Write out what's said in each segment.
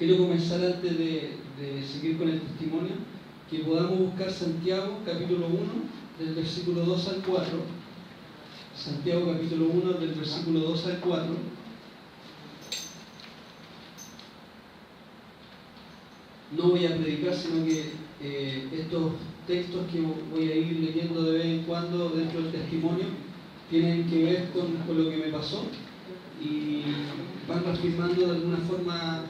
quiero comenzar antes de seguir con el testimonio, que podamos buscar Santiago capítulo 1 del versículo 2 al 4. Santiago capítulo 1 del versículo 2 al 4. No voy a predicar, sino que estos textos que voy a ir leyendo de vez en cuando dentro del testimonio tienen que ver con lo que me pasó y van reafirmando de alguna forma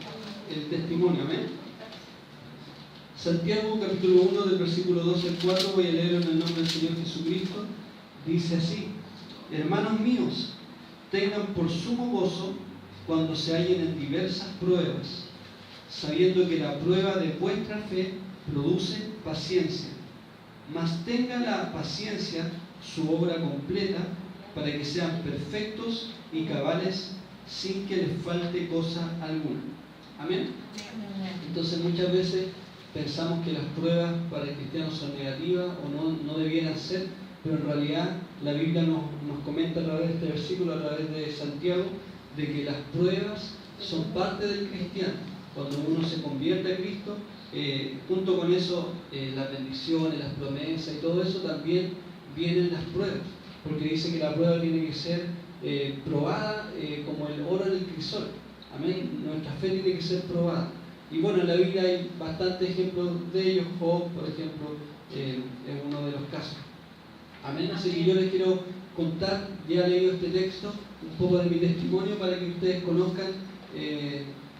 el testimonio. Amén. Santiago capítulo 1 del versículo 2 al 4, voy a leer en el nombre del Señor Jesucristo. Dice así: hermanos míos, tengan por sumo gozo cuando se hallen en diversas pruebas, sabiendo que la prueba de vuestra fe produce paciencia. Mas tenga la paciencia su obra completa, para que sean perfectos y cabales, sin que les falte cosa alguna. Amén. Entonces muchas veces pensamos que las pruebas para el cristiano son negativas o no debieran ser, pero en realidad la Biblia nos comenta a través de este versículo, a través de Santiago, de que las pruebas son parte del cristiano. Cuando uno se convierte a Cristo, junto con eso, las bendiciones, las promesas y todo eso, también vienen las pruebas, porque dice que la prueba tiene que ser probada como el oro en el crisol. Amén. Nuestra fe tiene que ser probada. Y bueno, en la Biblia hay bastantes ejemplos de ellos. Job, por ejemplo, es uno de los casos. Amén. Así que yo les quiero contar, ya he leído este texto, un poco de mi testimonio para que ustedes conozcan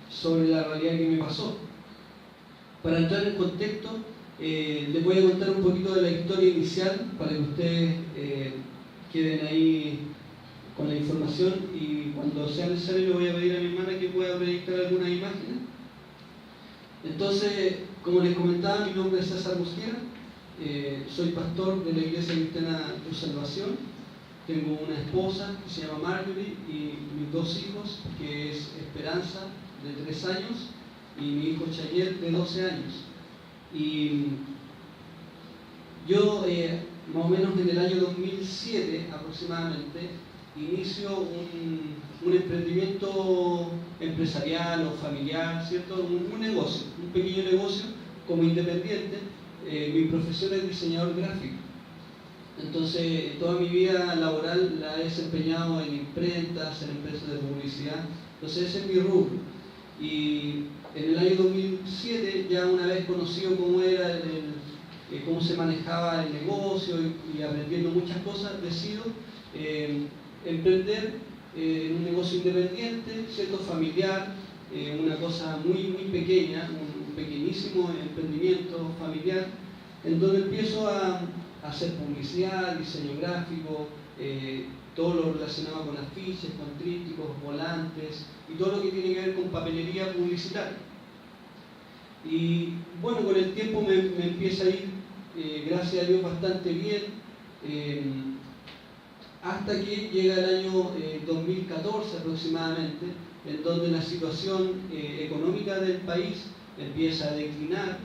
sobre la realidad que me pasó. Para entrar en contexto, les voy a contar un poquito de la historia inicial para que ustedes queden ahí con la información, y cuando sea necesario le voy a pedir a mi hermana que pueda proyectar algunas imágenes. Entonces, como les comentaba, mi nombre es César Mosquera, soy pastor de la Iglesia Cristiana de Salvación. Tengo una esposa que se llama Marjorie y mis dos hijos, que es Esperanza, de 3 años, y mi hijo Chayel, de 12 años. Y yo, más o menos en el año 2007 aproximadamente, inicio un emprendimiento empresarial o familiar, ¿cierto? Un negocio, un pequeño negocio como independiente. Mi profesión es diseñador gráfico. Entonces, toda mi vida laboral la he desempeñado en imprentas, en empresas de publicidad. Entonces, ese es mi rubro. Y en el año 2007, ya una vez conocido cómo era cómo se manejaba el negocio y aprendiendo muchas cosas, decido emprender un negocio independiente, ¿cierto? Familiar, una cosa muy, muy pequeña, un pequeñísimo emprendimiento familiar, en donde empiezo a hacer publicidad, diseño gráfico, todo lo relacionado con afiches, con trípticos, volantes y todo lo que tiene que ver con papelería publicitaria. Y bueno, con el tiempo me empieza a ir, gracias a Dios, bastante bien, hasta que llega el año 2014 aproximadamente, en donde la situación económica del país empieza a declinar,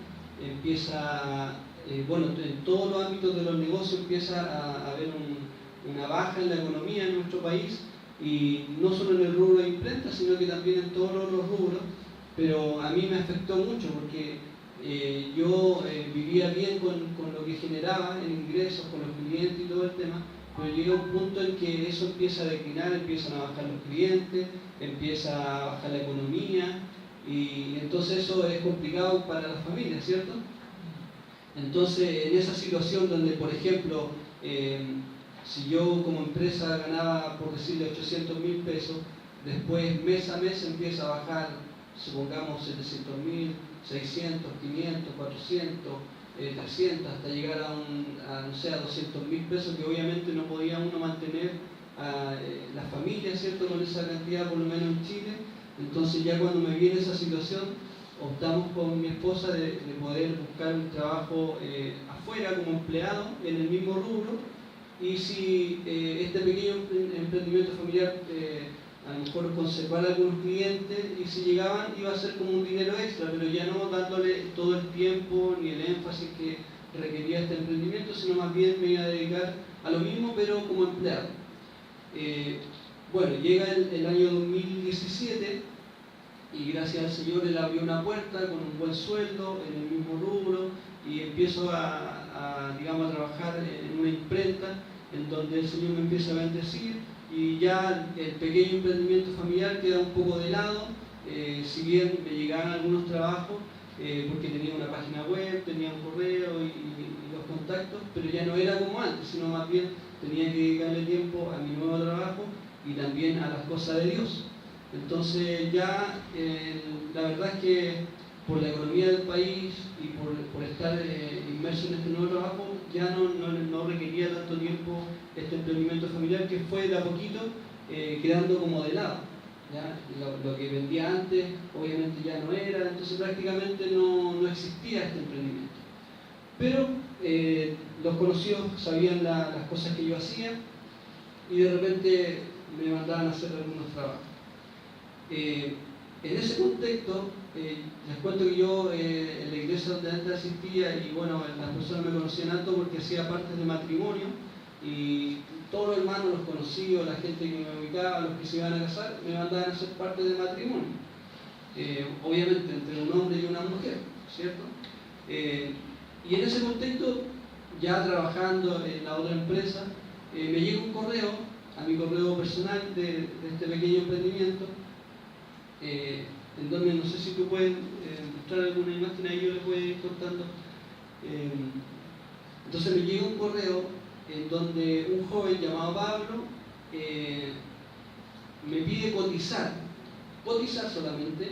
bueno, en todos los ámbitos de los negocios empieza a haber una baja en la economía en nuestro país, y no solo en el rubro de imprenta, sino que también en todos los rubros. Pero a mí me afectó mucho porque yo vivía bien con lo que generaba en ingresos, con los clientes y todo el tema, pero llega un punto en que eso empieza a declinar, empiezan a bajar los clientes, empieza a bajar la economía, y entonces eso es complicado para la familia, ¿cierto? Entonces, en esa situación donde, por ejemplo, si yo como empresa ganaba, por decirle, 800.000 pesos, después mes a mes empieza a bajar, supongamos 700.000, 600, 500, 400, 300, hasta llegar a 200.000 pesos, que obviamente no podía uno mantener a la familia, ¿cierto?, con esa cantidad, por lo menos en Chile. Entonces, ya cuando me viene esa situación, optamos con mi esposa de poder buscar un trabajo afuera como empleado en el mismo rubro, y si este pequeño emprendimiento familiar a lo mejor conservar algunos clientes, y si llegaban iba a ser como un dinero extra, pero ya no dándole todo el tiempo ni el énfasis que requería este emprendimiento, sino más bien me iba a dedicar a lo mismo pero como empleado. Bueno, llega el año 2017 y gracias al Señor Él abrió una puerta con un buen sueldo en el mismo rubro y empiezo digamos, a trabajar en una imprenta en donde el Señor me empieza a bendecir y ya el pequeño emprendimiento familiar queda un poco de lado, si bien me llegaban algunos trabajos porque tenía una página web, tenía un correo y los contactos, pero ya no era como antes, sino más bien tenía que dedicarle tiempo a mi nuevo trabajo y también a las cosas de Dios. Entonces ya la verdad es que por la economía del país y por estar inmerso en este nuevo trabajo ya no requería tanto tiempo este emprendimiento familiar que fue de a poquito quedando como de lado. ¿Ya? Lo que vendía antes obviamente ya no era, entonces prácticamente no existía este emprendimiento. Pero los conocidos sabían las cosas que yo hacía y de repente me mandaban a hacer algunos trabajos. En ese contexto, les cuento que yo en la iglesia donde antes asistía, y bueno, las personas me conocían alto porque hacía partes de matrimonio, y todos los hermanos, los conocidos, la gente que me ubicaba, los que se iban a casar, me mandaban a hacer parte de matrimonio. Obviamente entre un hombre y una mujer, ¿cierto? Y en ese contexto, ya trabajando en la otra empresa, me llega un correo a mi correo personal de este pequeño emprendimiento, en donde no sé si tú puedes mostrar alguna imagen ahí, yo les voy a ir contando. Entonces me llega un correo en donde un joven llamado Pablo me pide cotizar solamente,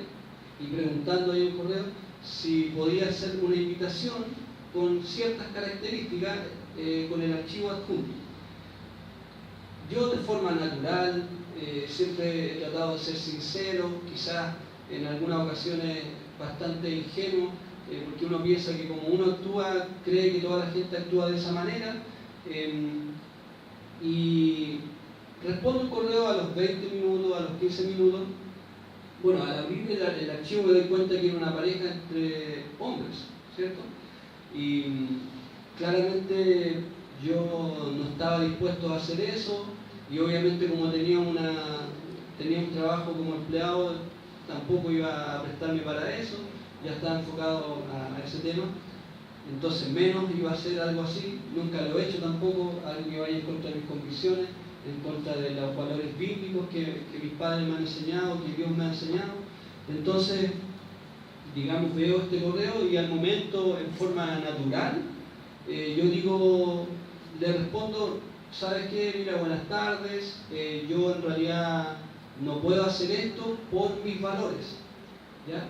y preguntando ahí en el correo si podía hacer una invitación con ciertas características con el archivo adjunto. Yo de forma natural siempre he tratado de ser sincero, quizás en algunas ocasiones bastante ingenuo, porque uno piensa que como uno actúa, cree que toda la gente actúa de esa manera, y respondo el correo a los 20 minutos, a los 15 minutos. Bueno, al abrir el archivo me doy cuenta que era una pareja entre hombres, ¿cierto? Y claramente yo no estaba dispuesto a hacer eso, y obviamente como tenía un trabajo como empleado, tampoco iba a prestarme para eso, ya estaba enfocado a ese tema, entonces menos iba a hacer algo así, nunca lo he hecho tampoco, algo que vaya en contra de mis convicciones, en contra de los valores bíblicos que mis padres me han enseñado, que Dios me ha enseñado. Entonces, digamos, veo este correo y al momento, en forma natural, yo le respondo, ¿sabes qué? Mira, buenas tardes, yo en realidad no puedo hacer esto por mis valores, ¿ya?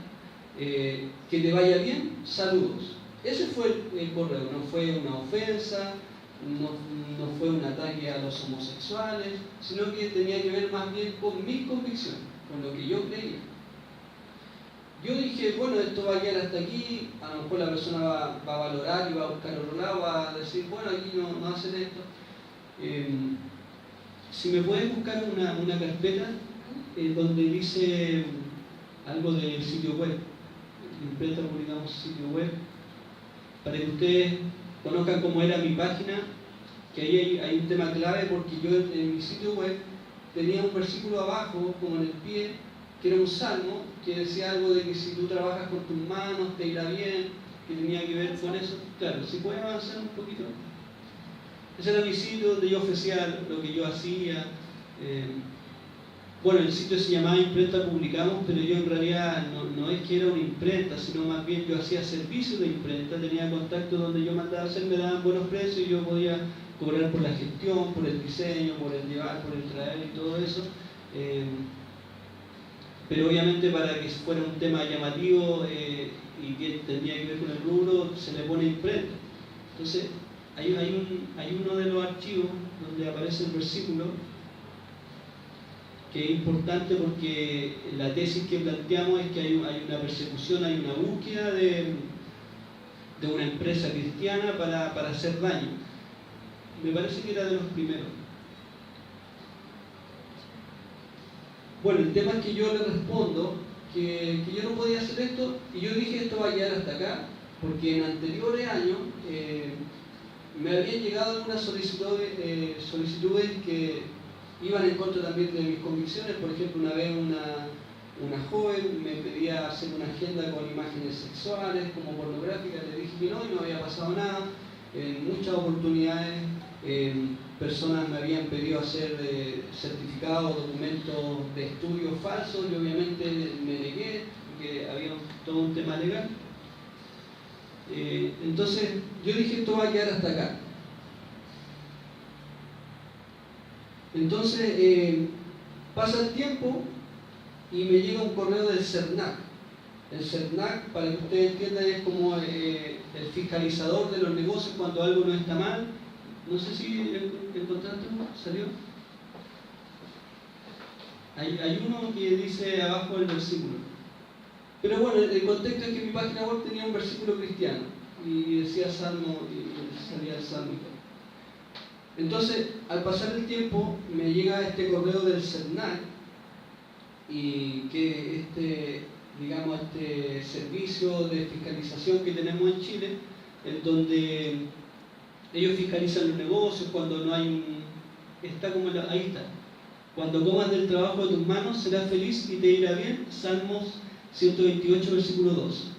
Que te vaya bien, saludos. Ese fue el correo, no fue una ofensa, no fue un ataque a los homosexuales, sino que tenía que ver más bien con mis convicciones, con lo que yo creía. Yo dije, bueno, esto va a quedar hasta aquí, a lo mejor la persona va a valorar y va a buscar otro lado, va a decir, bueno, aquí no hacen esto. Si me pueden buscar una carpeta donde dice algo del sitio web, imprenta publicamos sitio web, para que ustedes conozcan cómo era mi página, que ahí hay un tema clave, porque yo en mi sitio web tenía un versículo abajo, como en el pie, que era un salmo, que decía algo de que si tú trabajas con tus manos te irá bien, que tenía que ver con eso. Claro, si pueden avanzar un poquito. Ese era mi sitio donde yo ofrecía lo que yo hacía. Bueno, el sitio se llamaba Imprenta Publicamos, pero yo en realidad no es que era una imprenta, sino más bien yo hacía servicio de imprenta, tenía contactos donde yo mandaba a hacer, me daban buenos precios y yo podía cobrar por la gestión, por el diseño, por el llevar, por el traer y todo eso. Pero obviamente para que fuera un tema llamativo y que tenía que ver con el rubro, se le pone imprenta. Entonces, hay uno de los archivos donde aparece el versículo, que es importante porque la tesis que planteamos es que hay una persecución, hay una búsqueda de una empresa cristiana para hacer daño. Me parece que era de los primeros. Bueno, el tema es que yo le respondo que yo no podía hacer esto, y yo dije esto va a quedar hasta acá, porque en anteriores años me habían llegado algunas solicitudes que iban en contra también de mis convicciones. Por ejemplo, una vez una joven, me pedía hacer una agenda con imágenes sexuales, como pornográficas, le dije que no y no había pasado nada. En muchas oportunidades personas me habían pedido hacer certificados, documentos de estudio falsos y obviamente me negué porque había todo un tema legal. Entonces yo dije, esto va a quedar hasta acá. Entonces pasa el tiempo y me llega un correo del CERNAC. El CERNAC, para que ustedes entiendan, es como el fiscalizador de los negocios cuando algo no está mal. No sé si encontraste uno, ¿salió? Hay uno que dice abajo el versículo. Pero bueno, el contexto es que mi página web tenía un versículo cristiano y decía Salmo, y salía el Salmo. Entonces, al pasar el tiempo, me llega este correo del CERNAC y que este servicio de fiscalización que tenemos en Chile, en donde ellos fiscalizan los negocios cuando no hay está como ahí está. Cuando comas del trabajo de tus manos, serás feliz y te irá bien. Salmos 128, versículo 2.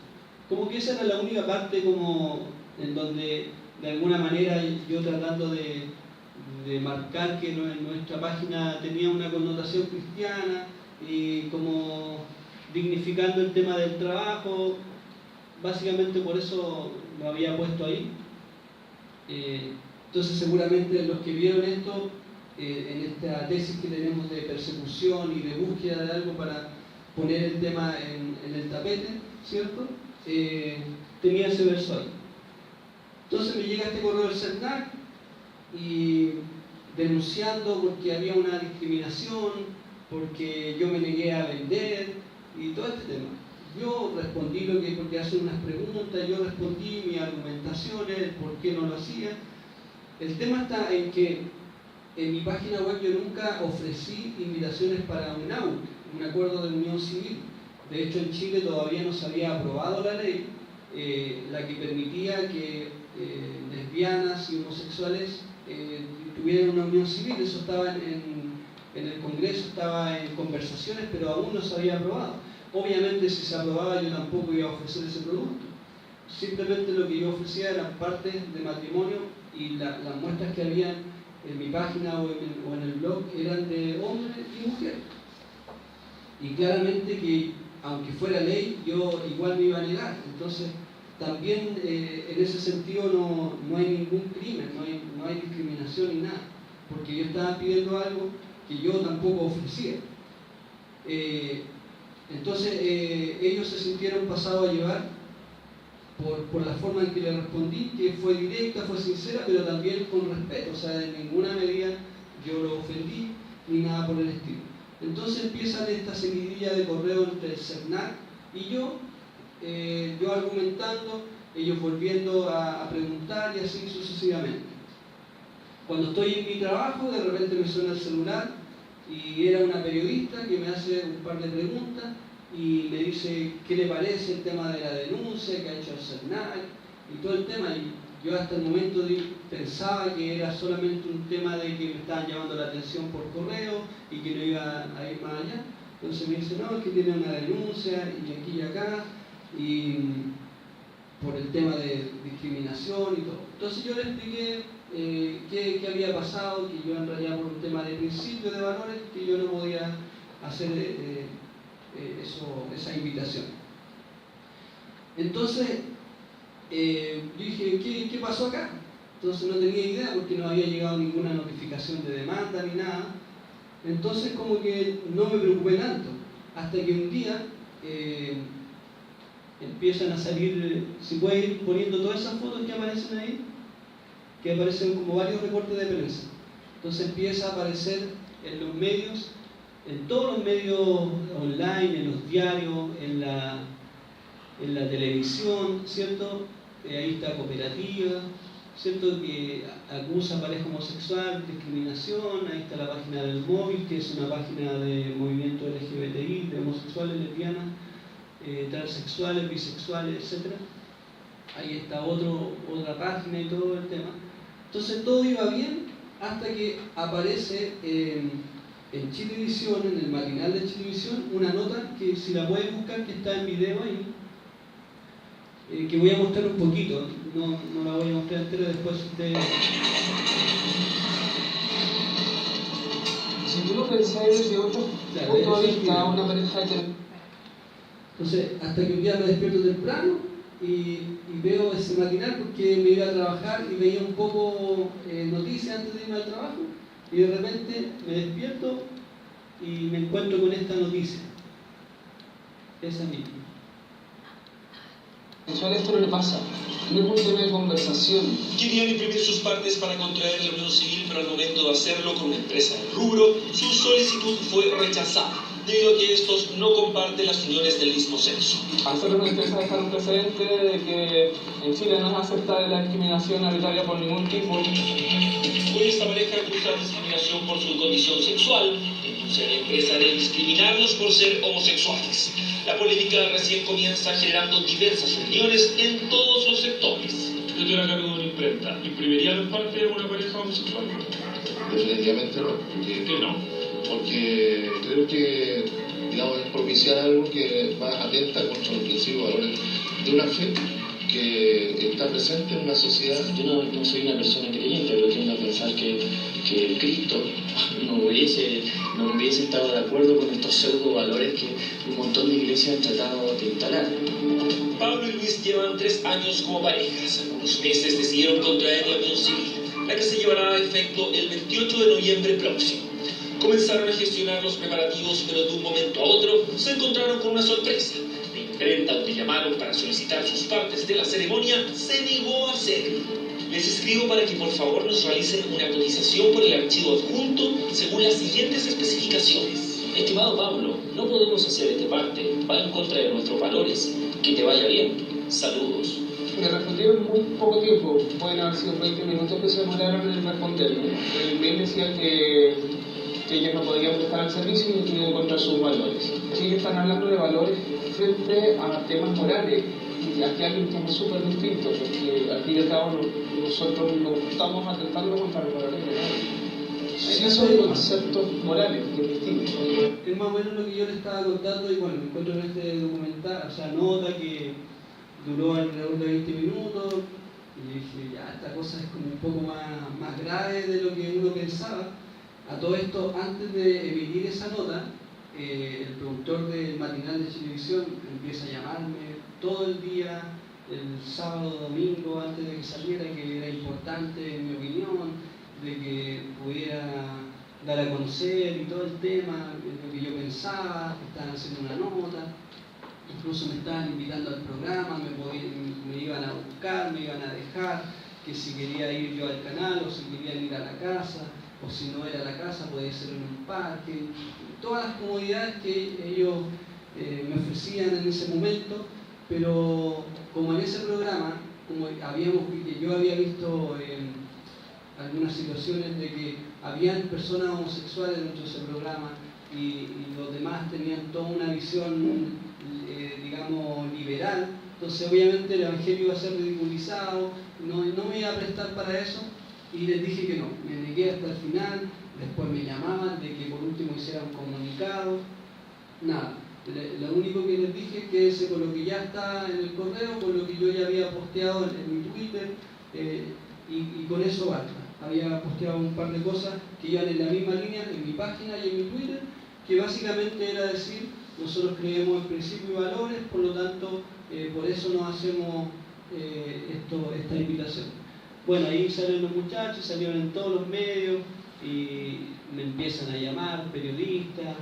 Como que esa era la única parte como en donde de alguna manera yo tratando de marcar que nuestra página tenía una connotación cristiana y como dignificando el tema del trabajo, básicamente por eso lo había puesto ahí. Entonces seguramente los que vieron esto en esta tesis que tenemos de persecución y de búsqueda de algo para poner el tema en el tapete, ¿cierto? Tenía ese verso ahí. Entonces me llega este correo del CERNAC y denunciando porque había una discriminación, porque yo me negué a vender y todo este tema. Yo respondí porque hacen unas preguntas, yo respondí mis argumentaciones, el por qué no lo hacía. El tema está en que en mi página web yo nunca ofrecí invitaciones para un acuerdo de unión civil. De hecho, en Chile todavía no se había aprobado la ley, la que permitía que lesbianas y homosexuales tuvieran una unión civil. Eso estaba en el Congreso, estaba en conversaciones, pero aún no se había aprobado. Obviamente, si se aprobaba, yo tampoco iba a ofrecer ese producto. Simplemente lo que yo ofrecía eran partes de matrimonio y las muestras que había en mi página o en el blog eran de hombre y mujer. Y claramente que, aunque fuera ley, yo igual me iba a negar. Entonces, también en ese sentido no hay ningún crimen, no hay discriminación ni nada, porque yo estaba pidiendo algo que yo tampoco ofrecía. Entonces, ellos se sintieron pasados a llevar por la forma en que le respondí, que fue directa, fue sincera, pero también con respeto. O sea, en ninguna medida yo lo ofendí ni nada por el estilo. Entonces empiezan esta seguidilla de correo entre el CERNAC y yo argumentando, ellos volviendo a preguntar y así sucesivamente. Cuando estoy en mi trabajo, de repente me suena el celular y era una periodista que me hace un par de preguntas y me dice qué le parece el tema de la denuncia que ha hecho el CERNAC y todo el tema. Y yo hasta el momento pensaba que era solamente un tema de que me estaban llamando la atención por correo y que no iba a ir más allá. Entonces me dice, no, es que tiene una denuncia y aquí y acá, y por el tema de discriminación y todo. Entonces yo le expliqué qué había pasado, que yo en realidad por un tema de principio de valores, que yo no podía hacer esa invitación. Entonces yo dije, ¿qué pasó acá? Entonces no tenía idea porque no había llegado ninguna notificación de demanda ni nada. Entonces como que no me preocupé tanto, hasta que un día empiezan a salir, si puede ir poniendo todas esas fotos que aparecen ahí, que aparecen como varios recortes de prensa. Entonces empieza a aparecer en los medios, en todos los medios online, en los diarios, en la televisión, ¿cierto? Ahí está Cooperativa, ¿cierto? Que acusa a pareja homosexual, discriminación. Ahí está la página del móvil, que es una página de movimiento LGBTI, de homosexuales, lesbianas, transexuales, bisexuales, etc. Ahí está otra página y todo el tema. Entonces todo iba bien hasta que aparece en Chilevisión, en el matinal de Chilevisión, una nota que si la pueden buscar, que está en video ahí, que voy a mostrar un poquito, no la voy a mostrar entera, después ustedes... Si tú lo pensás desde otro punto de vista, una pareja Entonces, hasta que un día me despierto temprano y veo ese matinal porque me iba a trabajar y veía un poco noticias antes de irme al trabajo y de repente me despierto y me encuentro con esta noticia. Esa misma. Esto no le pasa, no es un tema de conversación. Querían imprimir sus partes para contraer la unión civil, pero al momento de hacerlo con una empresa del rubro, su solicitud fue rechazada, debido a que estos no comparten las uniones del mismo sexo. A nosotros nos interesa dejar un precedente de que en Chile no es aceptada la discriminación arbitraria por ningún tipo. Hoy esta pareja acusa discriminación por su condición sexual, denuncia a la empresa de discriminarlos por ser homosexuales. La polémica recién comienza generando diversas opiniones en todos los sectores. Yo estoy a cargo de una imprenta. ¿Imprimiría las partes de una pareja homosexual? Definitivamente no. ¿Por qué no? Porque creo que, digamos, es propiciar algo que va atenta contra los principios y valores de una fe que está presente en una sociedad. Yo no soy una persona creyente, pero tiendo a pensar que Cristo no hubiese estado de acuerdo con estos pseudo valores que un montón de iglesias han tratado de instalar. Pablo y Luis llevan 3 años como pareja. Hace unos meses decidieron contraer la unión civil, la que se llevará a efecto el 28 de noviembre próximo. Comenzaron a gestionar los preparativos, pero de un momento a otro se encontraron con una sorpresa. La imprenta donde llamaron para solicitar sus partes de la ceremonia se negó a hacerlo. Les escribo para que por favor nos realicen una cotización por el archivo adjunto según las siguientes especificaciones. Estimado Pablo, no podemos hacer este parte, va en contra de nuestros valores. Que te vaya bien. Saludos. Me respondieron muy poco tiempo, pueden haber sido 20 minutos que se demoraron en responderme. El email decía que ellos no podían prestar el servicio y tenían que encontrar sus valores. Ellos están hablando de valores frente a temas morales. Y aquí hay un tema súper distinto, porque al fin y al cabo nosotros no estamos atentando contra los valores de nadie. Sí son conceptos morales, que es distinto. Es más o menos lo que yo le estaba contando y bueno, me encuentro en este documental, o sea, nota que duró alrededor de 20 minutos y dije, ya, esta cosa es como un poco más grave de lo que uno pensaba. A todo esto, antes de emitir esa nota, el productor del matinal de Chilevisión empieza a llamarme todo el día, el sábado, domingo, antes de que saliera, que era importante, en mi opinión, de que pudiera dar a conocer y todo el tema, lo que yo pensaba, estaban haciendo una nota, incluso me estaban invitando al programa, me iban a buscar, me iban a dejar, que si quería ir yo al canal o si querían ir a la casa, o si no era la casa podía ser en un parque, todas las comodidades que ellos me ofrecían en ese momento, pero como en ese programa, como yo había visto algunas situaciones de que habían personas homosexuales dentro de ese programa y los demás tenían toda una visión, digamos, liberal, entonces obviamente el evangelio iba a ser ridiculizado, no me iba a prestar para eso y les dije que no, me negué hasta el final, después me llamaban de que por último hiciera un comunicado, nada. Lo único que les dije es que con lo que ya está en el correo, con lo que yo ya había posteado en mi Twitter, y con eso basta. Había posteado un par de cosas que iban en la misma línea en mi página y en mi Twitter, que básicamente era decir, nosotros creemos en principios y valores, por lo tanto, por eso nos hacemos esta invitación. Bueno, ahí salen los muchachos, salieron en todos los medios y me empiezan a llamar periodistas.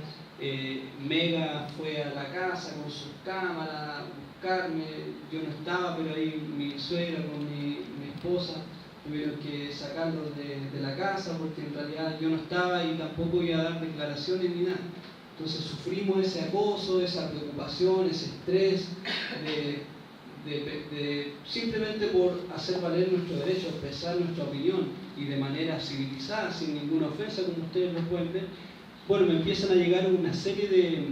Mega fue a la casa con sus cámaras a buscarme, yo no estaba, pero ahí mi suegra con mi esposa tuvieron que sacarlos de la casa porque en realidad yo no estaba y tampoco iba a dar declaraciones ni nada. Entonces sufrimos ese acoso, esa preocupación, ese estrés de simplemente por hacer valer nuestro derecho a expresar nuestra opinión y de manera civilizada, sin ninguna ofensa, como ustedes lo pueden ver. Bueno, me empiezan a llegar una serie de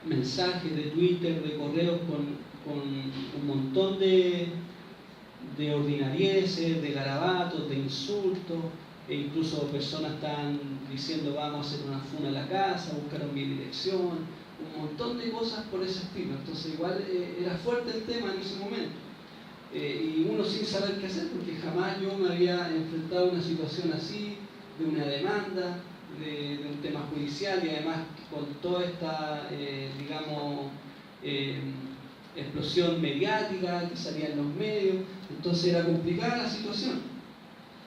mensajes de Twitter, de correos con un montón de ordinarieces, de garabatos, de insultos, e incluso personas están diciendo vamos a hacer una funa a la casa, buscaron mi dirección, un montón de cosas por ese estilo. Entonces igual era fuerte el tema en ese momento. Y uno sin saber qué hacer, porque jamás yo me había enfrentado a una situación así, de una demanda, de un tema judicial, y además con toda esta, explosión mediática que salía en los medios. Entonces era complicada la situación.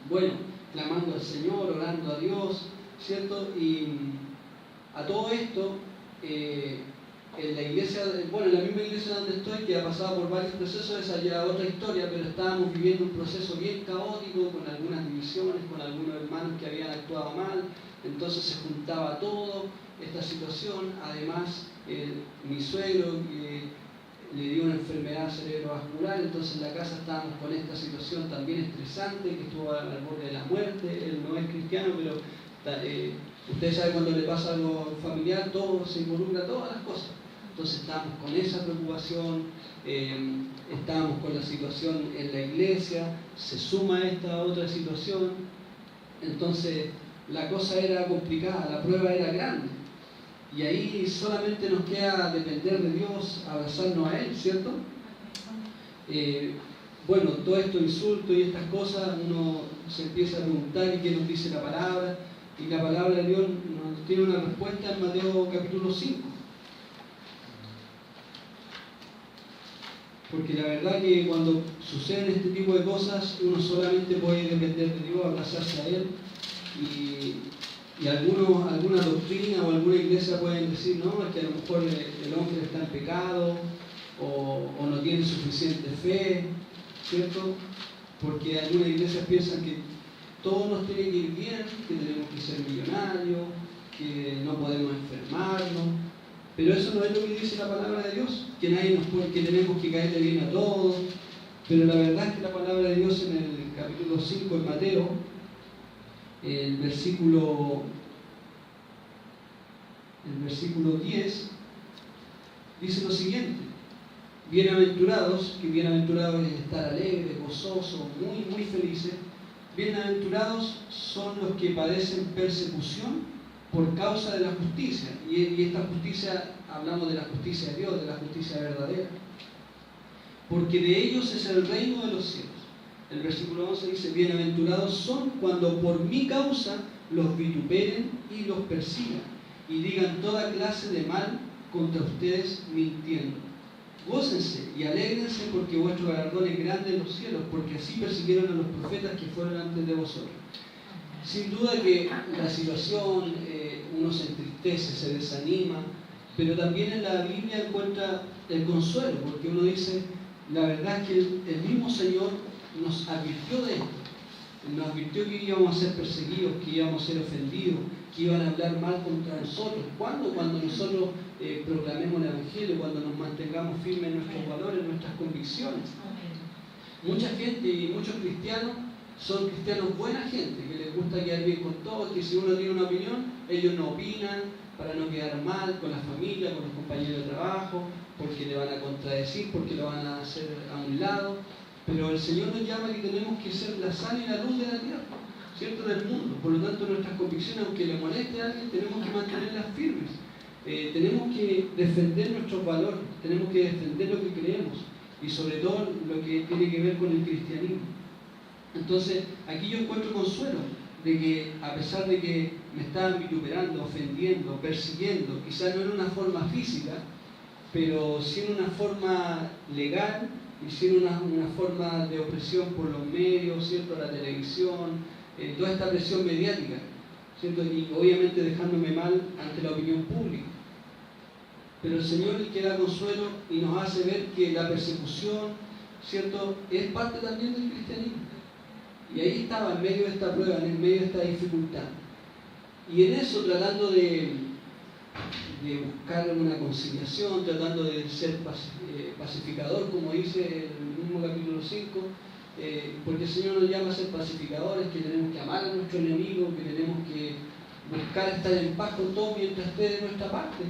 Bueno, clamando al Señor, orando a Dios, ¿cierto? Y a todo esto, en la iglesia, bueno, en la misma iglesia donde estoy, que ha pasado por varios procesos, esa ya otra historia, pero estábamos viviendo un proceso bien caótico, con algunas divisiones, con algunos hermanos que habían actuado mal. Entonces se juntaba todo, esta situación. Además, mi suegro le dio una enfermedad cerebrovascular, entonces en la casa estábamos con esta situación también estresante, que estuvo al borde de la muerte. Él no es cristiano, pero ustedes saben, cuando le pasa algo familiar, todo se involucra, todas las cosas. Entonces estábamos con esa preocupación, estábamos con la situación en la iglesia, se suma esta otra situación. Entonces la cosa era complicada, la prueba era grande. Y ahí solamente nos queda depender de Dios, abrazarnos a Él, ¿cierto? Bueno, todos estos insultos y estas cosas, uno se empieza a preguntar ¿y qué nos dice la palabra? Y la palabra de Dios nos tiene una respuesta en Mateo capítulo 5. Porque la verdad que cuando suceden este tipo de cosas, uno solamente puede depender de Dios, abrazarse a Él. Y alguna doctrina o alguna iglesia pueden decir, no, es que a lo mejor el hombre está en pecado o no tiene suficiente fe, ¿cierto? Porque algunas iglesias piensan que todo nos tiene que ir bien, que tenemos que ser millonarios, que no podemos enfermarnos. Pero eso no es lo que dice la palabra de Dios, que tenemos que caerle bien a todos. Pero la verdad es que la palabra de Dios en el capítulo 5 de Mateo, el versículo 10, dice lo siguiente: bienaventurados, que bienaventurado es estar alegre, gozoso, muy, muy felices. Bienaventurados son los que padecen persecución por causa de la justicia. Y esta justicia, hablamos de la justicia de Dios, de la justicia verdadera. Porque de ellos es el reino de los cielos. El versículo 11 dice: bienaventurados son cuando por mi causa los vituperen y los persigan, y digan toda clase de mal contra ustedes mintiendo. Gócense y alégrense, porque vuestro galardón es grande en los cielos, porque así persiguieron a los profetas que fueron antes de vosotros. Sin duda que la situación, uno se entristece, se desanima, pero también en la Biblia encuentra el consuelo, porque uno dice, la verdad es que el mismo Señor nos advirtió de esto. Nos advirtió que íbamos a ser perseguidos, que íbamos a ser ofendidos, que iban a hablar mal contra nosotros. ¿Cuándo? Cuando nosotros proclamemos el Evangelio, cuando nos mantengamos firmes en nuestros valores, en nuestras convicciones. Mucha gente y muchos cristianos son cristianos buena gente, que les gusta quedar bien con todos, que si uno tiene una opinión, ellos no opinan para no quedar mal con la familia, con los compañeros de trabajo, porque le van a contradecir, porque lo van a hacer a un lado. Pero el Señor nos llama que tenemos que ser la sal y la luz de la tierra, ¿cierto? Del mundo. Por lo tanto, nuestras convicciones, aunque le moleste a alguien, tenemos que mantenerlas firmes. Tenemos que defender nuestros valores, tenemos que defender lo que creemos y sobre todo lo que tiene que ver con el cristianismo. Entonces, aquí yo encuentro consuelo de que a pesar de que me estaban vituperando, ofendiendo, persiguiendo, quizás no en una forma física, pero sí en una forma legal, y sí en una forma de opresión por los medios, ¿cierto? La televisión, toda esta presión mediática, ¿cierto? Y obviamente dejándome mal ante la opinión pública. Pero el Señor es el que da consuelo y nos hace ver que la persecución, ¿cierto?, es parte también del cristianismo. Y ahí estaba, en medio de esta prueba, en medio de esta dificultad. Y en eso, tratando de buscar una conciliación, tratando de ser pacificador, como dice el mismo capítulo 5, porque el Señor nos llama a ser pacificadores, que tenemos que amar a nuestro enemigo, que tenemos que buscar estar en paz con todo mientras esté de nuestra parte.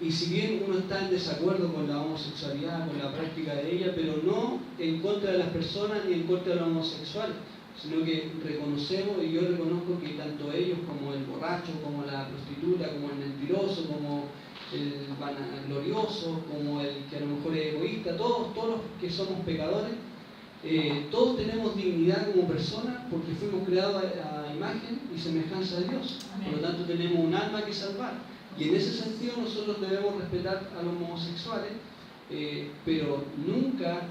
Y si bien uno está en desacuerdo con la homosexualidad, con la práctica de ella, pero no en contra de las personas ni en contra de los homosexuales, sino que reconocemos, y yo reconozco que tanto ellos como el borracho, como la prostituta, como el mentiroso, como el vanaglorioso, como el que a lo mejor es egoísta, todos los que somos pecadores, todos tenemos dignidad como personas porque fuimos creados a imagen y semejanza de Dios. Por lo tanto tenemos un alma que salvar. Y en ese sentido nosotros debemos respetar a los homosexuales, pero nunca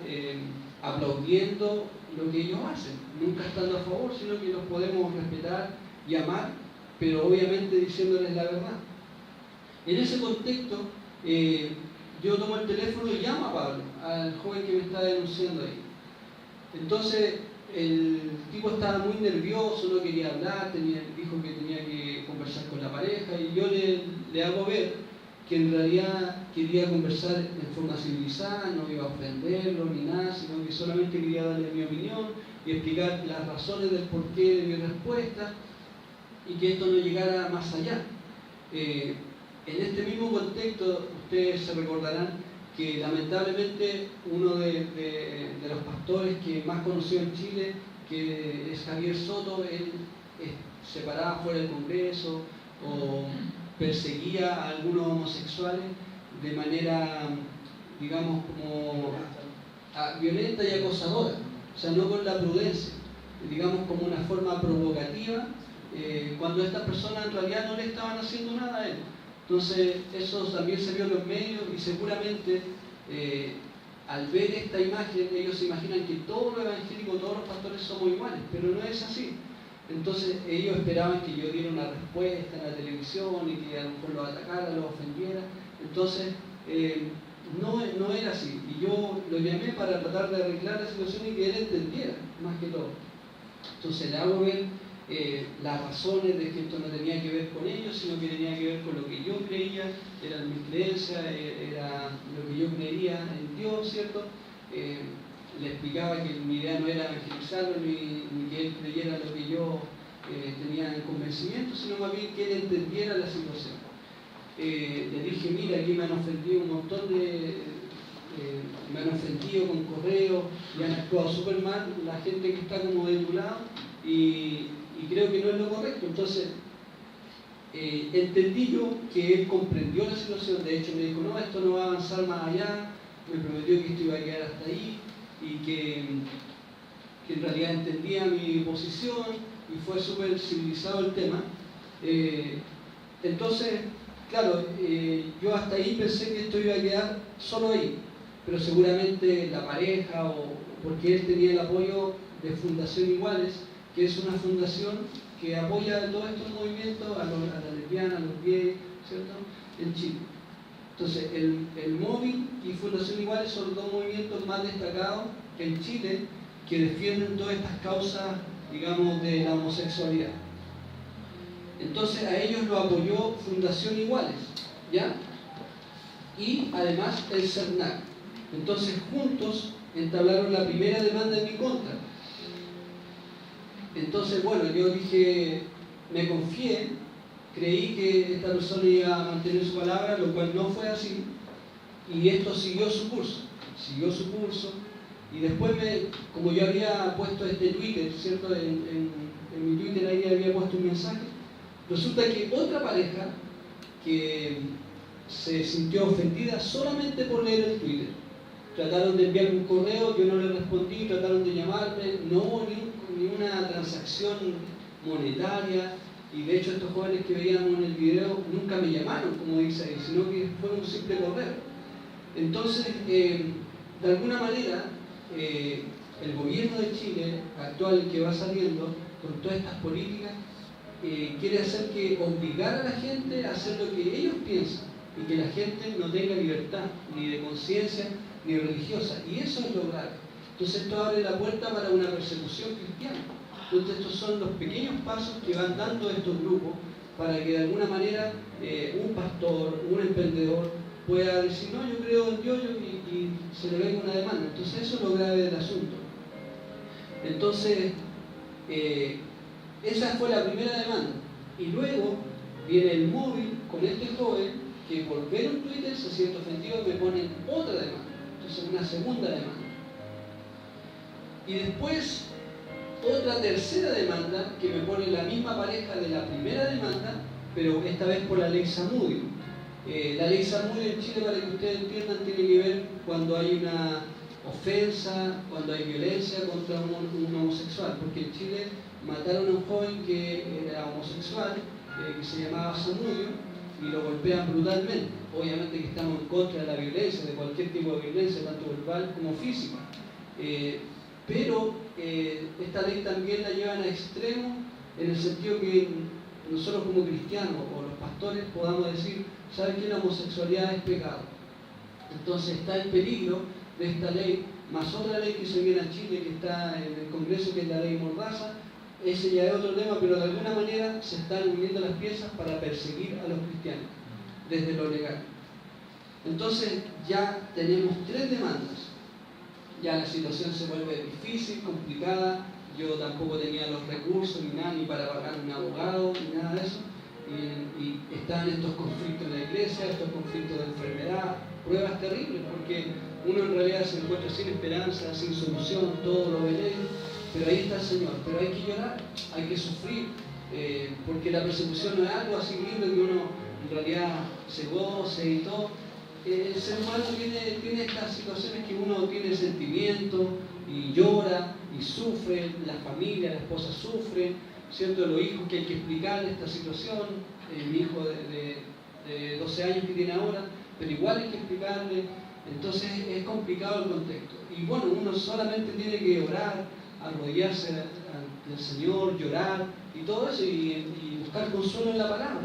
aplaudiendo lo que ellos hacen, nunca estando a favor, sino que los podemos respetar y amar, pero obviamente diciéndoles la verdad. En ese contexto, yo tomo el teléfono y llamo a Pablo, al joven que me está denunciando ahí. Entonces, el tipo estaba muy nervioso, no quería hablar, dijo que tenía que conversar con la pareja, y yo le hago ver que en realidad quería conversar en forma civilizada, no iba a ofenderlo ni nada, sino que solamente quería darle mi opinión y explicar las razones del porqué de mi respuesta, y que esto no llegara más allá. En este mismo contexto, ustedes se recordarán que lamentablemente uno de los pastores que más conoció en Chile, que es Javier Soto, él se paraba fuera del Congreso o perseguía a algunos homosexuales de manera, digamos, como violenta y acosadora, o sea, no con la prudencia, digamos como una forma provocativa, cuando estas personas en realidad no le estaban haciendo nada a él. Entonces, eso también se vio en los medios y seguramente al ver esta imagen, ellos se imaginan que todos los evangélicos, todos los pastores somos iguales, pero no es así. Entonces, ellos esperaban que yo diera una respuesta en la televisión y que a lo mejor los atacara, los ofendiera. Entonces, no era así. Y yo lo llamé para tratar de arreglar la situación y que él entendiera, más que todo. Entonces, le hago ver las razones de que esto no tenía que ver con ellos, sino que tenía que ver con lo que yo creía, eran mis creencias, era lo que yo creía en Dios, ¿cierto? Le explicaba que mi idea no era evangelizarlo ni que él creyera lo que yo tenía en convencimiento, sino más bien que él entendiera la situación. Le dije, mira, aquí me han ofendido un montón me han ofendido con correo, y han actuado súper mal la gente que está como de tu lado, y creo que no es lo correcto. Entonces, entendí yo que él comprendió la situación. De hecho me dijo, no, esto no va a avanzar más allá, me prometió que esto iba a quedar hasta ahí, y que en realidad entendía mi posición, y fue súper civilizado el tema. Entonces, claro, yo hasta ahí pensé que esto iba a quedar solo ahí, pero seguramente la pareja, o porque él tenía el apoyo de Fundación Iguales, que es una fundación que apoya todos estos movimientos, a las lesbianas, a los gays, ¿cierto?, en Chile. Entonces, el Móvil y Fundación Iguales son los dos movimientos más destacados en Chile que defienden todas estas causas, digamos, de la homosexualidad. Entonces, a ellos lo apoyó Fundación Iguales, ¿ya? Y además el CERNAC. Entonces, juntos entablaron la primera demanda en mi contra. Entonces, bueno, yo dije, me confié, creí que esta persona iba a mantener su palabra, lo cual no fue así, y esto siguió su curso, y después como yo había puesto este Twitter, ¿cierto?, en mi Twitter ahí había puesto un mensaje, resulta que otra pareja que se sintió ofendida solamente por leer el Twitter, trataron de enviarme un correo, yo no le respondí, trataron de llamarme, no hubo ni una transacción monetaria, y de hecho estos jóvenes que veíamos en el video nunca me llamaron, como dice ahí, sino que fue un simple correo. Entonces, de alguna manera, el gobierno de Chile actual que va saliendo con todas estas políticas quiere hacer que obligar a la gente a hacer lo que ellos piensan, y que la gente no tenga libertad ni de conciencia ni religiosa, y eso es lo grave. Entonces esto abre la puerta para una persecución cristiana. Entonces estos son los pequeños pasos que van dando estos grupos para que de alguna manera un pastor, un emprendedor pueda decir, no, yo creo en Dios, y se le venga una demanda. Entonces eso es lo grave del asunto. Entonces, esa fue la primera demanda. Y luego viene el Móvil con este joven que por ver un Twitter se siente ofendido y me ponen otra demanda. Entonces una segunda demanda. Y después otra tercera demanda que me pone la misma pareja de la primera demanda, pero esta vez por la ley Zamudio. La ley Zamudio en Chile, para que ustedes entiendan, tiene que ver cuando hay una ofensa, cuando hay violencia contra un homosexual, porque en Chile mataron a un joven que era homosexual, que se llamaba Zamudio, y lo golpean brutalmente. Obviamente que estamos en contra de la violencia, de cualquier tipo de violencia, tanto verbal como física. Pero esta ley también la llevan a extremo en el sentido que nosotros como cristianos o los pastores podamos decir, ¿saben que la homosexualidad es pecado? Entonces está en peligro de esta ley, más otra ley que se viene a Chile que está en el Congreso, que es la ley Mordaza. Ese ya es otro tema, pero de alguna manera se están uniendo las piezas para perseguir a los cristianos desde lo legal. Entonces ya tenemos 3 demandas. Ya la situación se vuelve difícil, complicada. Yo tampoco tenía los recursos ni nada, ni para pagar un abogado, ni nada de eso. Y están estos conflictos en la iglesia, estos conflictos de enfermedad, pruebas terribles, porque uno en realidad se encuentra sin esperanza, sin solución, todo lo veneno. Pero ahí está el Señor. Pero hay que llorar, hay que sufrir, porque la persecución no es algo así lindo que uno en realidad se goce y todo. El ser humano tiene estas situaciones que uno tiene sentimientos y llora y sufre, la familia, la esposa sufre, ¿cierto? Los hijos que hay que explicarle esta situación, mi hijo de 12 años que tiene ahora, pero igual hay que explicarle. Entonces es complicado el contexto. Y bueno, uno solamente tiene que orar, arrodillarse ante el Señor, llorar y todo eso, y buscar consuelo en la palabra.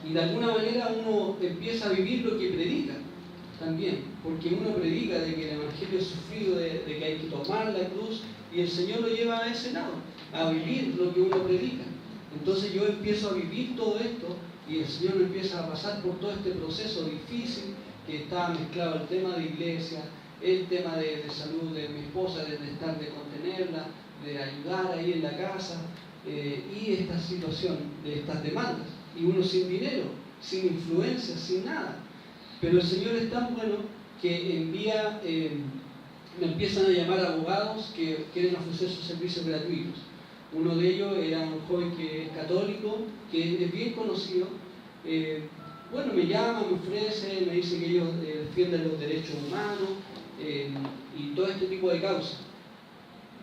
Y de alguna manera uno empieza a vivir lo que predica también, porque uno predica de que el Evangelio es sufrido, de que hay que tomar la cruz, y el Señor lo lleva a ese lado, a vivir lo que uno predica. Entonces yo empiezo a vivir todo esto, y el Señor me empieza a pasar por todo este proceso difícil, que está mezclado el tema de iglesia, el tema de salud de mi esposa, de contenerla, de ayudar ahí en la casa, y esta situación de estas demandas. Y uno sin dinero, sin influencia, sin nada. Pero el Señor es tan bueno que me empiezan a llamar abogados que quieren ofrecer sus servicios gratuitos. Uno de ellos era un joven que es católico, que es bien conocido. Bueno, me llama, me ofrece, me dice que ellos defienden los derechos humanos y todo este tipo de causas.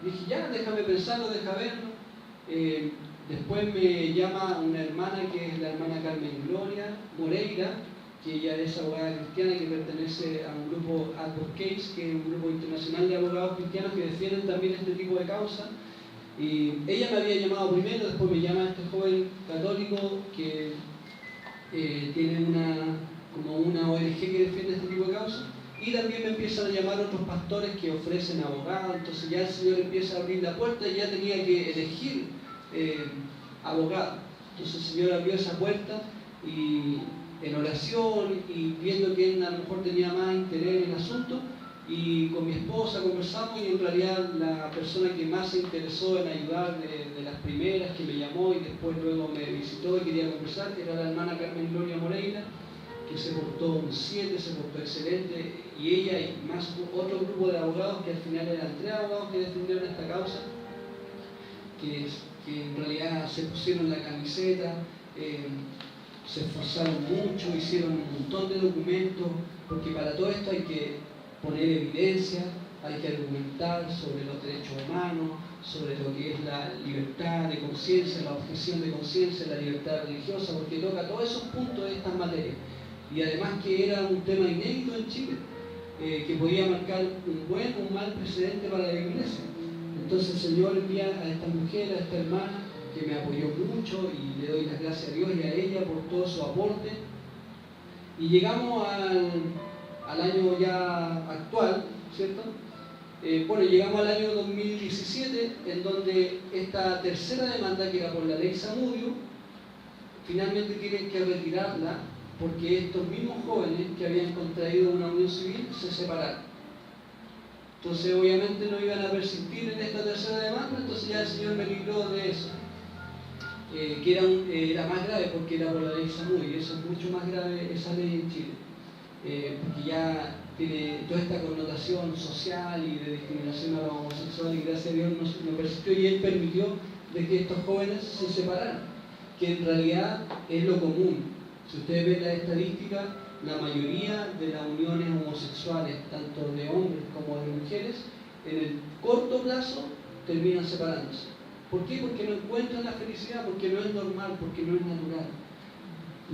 Dije, ya, déjame pensarlo, déjame verlo. Después me llama una hermana que es la hermana Carmen Gloria Moreira, que ella es abogada cristiana que pertenece a un grupo Advocates, que es un grupo internacional de abogados cristianos que defienden también este tipo de causas. Y ella me había llamado primero, después me llama este joven católico que tiene como una ONG que defiende este tipo de causas. Y también me empiezan a llamar otros pastores que ofrecen abogados. Entonces ya el Señor empieza a abrir la puerta y ya tenía que elegir abogado. Entonces el Señor abrió esa puerta y en oración y viendo quién a lo mejor tenía más interés en el asunto, y con mi esposa conversamos, y en realidad la persona que más se interesó en ayudar de las primeras, que me llamó y después luego me visitó y quería conversar, era la hermana Carmen Gloria Moreira, que se portó un 7, se portó excelente, y ella y más otro grupo de abogados, que al final eran 3 abogados que defendieron esta causa, que en realidad se pusieron la camiseta, se esforzaron mucho, hicieron un montón de documentos, porque para todo esto hay que poner evidencia, hay que argumentar sobre los derechos humanos, sobre lo que es la libertad de conciencia, la objeción de conciencia, la libertad religiosa, porque toca todos esos puntos de estas materias. Y además que era un tema inédito en Chile, que podía marcar un buen o un mal precedente para la iglesia. Entonces el Señor envía a esta mujer, a esta hermana, que me apoyó mucho, y le doy las gracias a Dios y a ella por todo su aporte. Y llegamos al año ya actual, ¿cierto? Bueno, llegamos al año 2017, en donde esta tercera demanda, que era por la ley Zamudio, finalmente tienen que retirarla, porque estos mismos jóvenes que habían contraído una unión civil se separaron. Entonces obviamente no iban a persistir en esta tercera demanda, entonces ya el Señor me libró de eso, que era más grave porque era por la ley Zamudio, y eso es mucho más grave, esa ley en Chile, porque ya tiene toda esta connotación social y de discriminación a los homosexuales, y gracias a Dios no persistió, y Él permitió de que estos jóvenes se separaran, que en realidad es lo común. Si ustedes ven la estadística, la mayoría de las uniones homosexuales, tanto de hombres como de mujeres, en el corto plazo terminan separándose. ¿Por qué? Porque no encuentran la felicidad, porque no es normal, porque no es natural.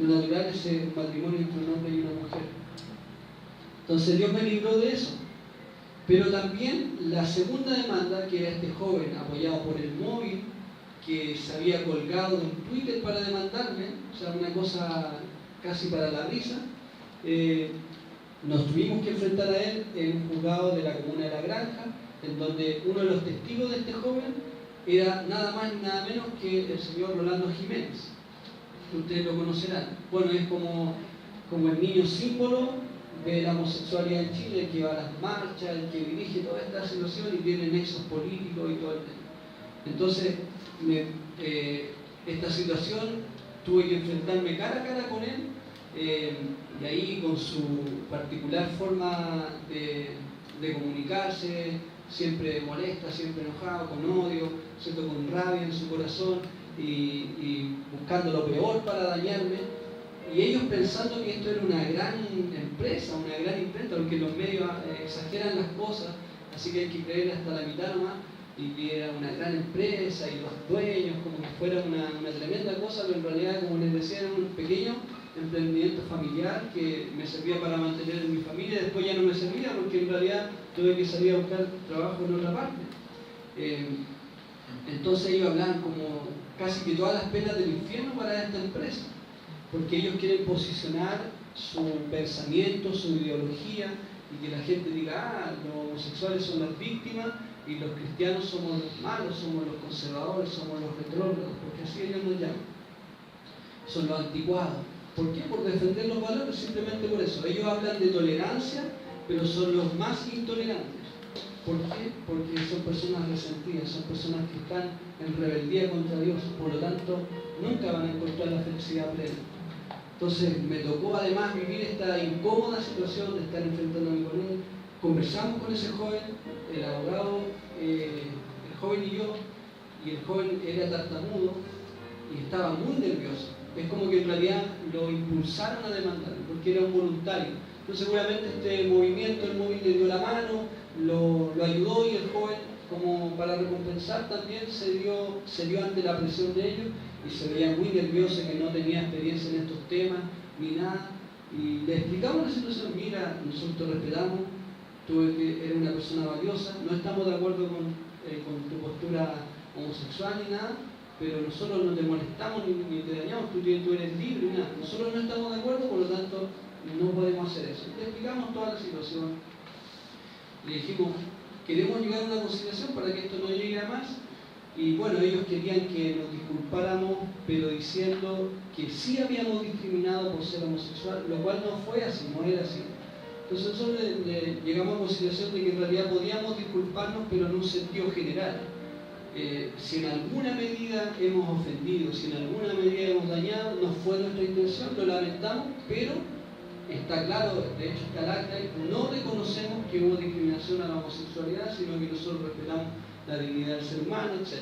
Lo natural es el matrimonio entre un hombre y una mujer. Entonces Dios me libró de eso. Pero también la segunda demanda, que era este joven apoyado por el móvil, que se había colgado en Twitter para demandarme, o sea, una cosa casi para la risa, nos tuvimos que enfrentar a él en un juzgado de la comuna de La Granja, en donde uno de los testigos de este joven era nada más ni nada menos que el señor Rolando Jiménez. Ustedes lo conocerán. Bueno, es como el niño símbolo de la homosexualidad en Chile, el que va a las marchas, el que dirige toda esta situación y tiene nexos políticos y todo el tema. Entonces, esta situación tuve que enfrentarme cara a cara con él, y ahí con su particular forma de comunicarse, siempre molesta, siempre enojado, con odio, ¿cierto? Con rabia en su corazón y buscando lo peor para dañarme. Y ellos pensando que esto era una gran empresa, una gran imprenta, porque los medios exageran las cosas, así que hay que creer hasta la mitad nomás, y que era una gran empresa y los dueños como que fuera una tremenda cosa, pero en realidad, como les decía, era un pequeño emprendimiento familiar que me servía para mantener mi familia. Después ya no me servía porque en realidad tuve que salir a buscar trabajo en otra parte. Entonces ellos hablan como casi que todas las penas del infierno para esta empresa, porque ellos quieren posicionar su pensamiento, su ideología, y que la gente diga, los homosexuales son las víctimas y los cristianos somos los malos, somos los conservadores, somos los retrógrados, porque así ellos nos llaman. Son los anticuados. ¿Por qué? Por defender los valores, simplemente por eso. Ellos hablan de tolerancia, pero son los más intolerantes. ¿Por qué? Porque son personas resentidas, son personas que están en rebeldía contra Dios, por lo tanto, nunca van a encontrar la felicidad plena. Entonces, me tocó además vivir esta incómoda situación de estar enfrentándome con él. Conversamos con ese joven, el abogado, el joven y yo, y el joven era tartamudo y estaba muy nervioso. Es como que en realidad lo impulsaron a demandar, porque era un voluntario. Entonces seguramente este movimiento, el móvil le dio la mano, lo ayudó, y el joven, como para recompensar también, se dio ante la presión de ellos, y se veía muy nervioso, que no tenía experiencia en estos temas, ni nada. Y le explicamos la situación: mira, nosotros te respetamos, tú eres una persona valiosa, no estamos de acuerdo con tu postura homosexual ni nada, pero nosotros no te molestamos ni te dañamos, tú eres libre, nada. Nosotros no estamos de acuerdo, por lo tanto no podemos hacer eso. Le explicamos toda la situación, le dijimos, queremos llegar a una conciliación para que esto no llegue a más, y bueno, ellos querían que nos disculpáramos, pero diciendo que sí habíamos discriminado por ser homosexual, lo cual no fue así, no era así. Entonces nosotros llegamos a conciliación de que en realidad podíamos disculparnos, pero en un sentido general. Si en alguna medida hemos ofendido, si en alguna medida hemos dañado, no fue nuestra intención, lo lamentamos, pero está claro, de hecho está el acta, no reconocemos que hubo discriminación a la homosexualidad, sino que nosotros respetamos la dignidad del ser humano, etc.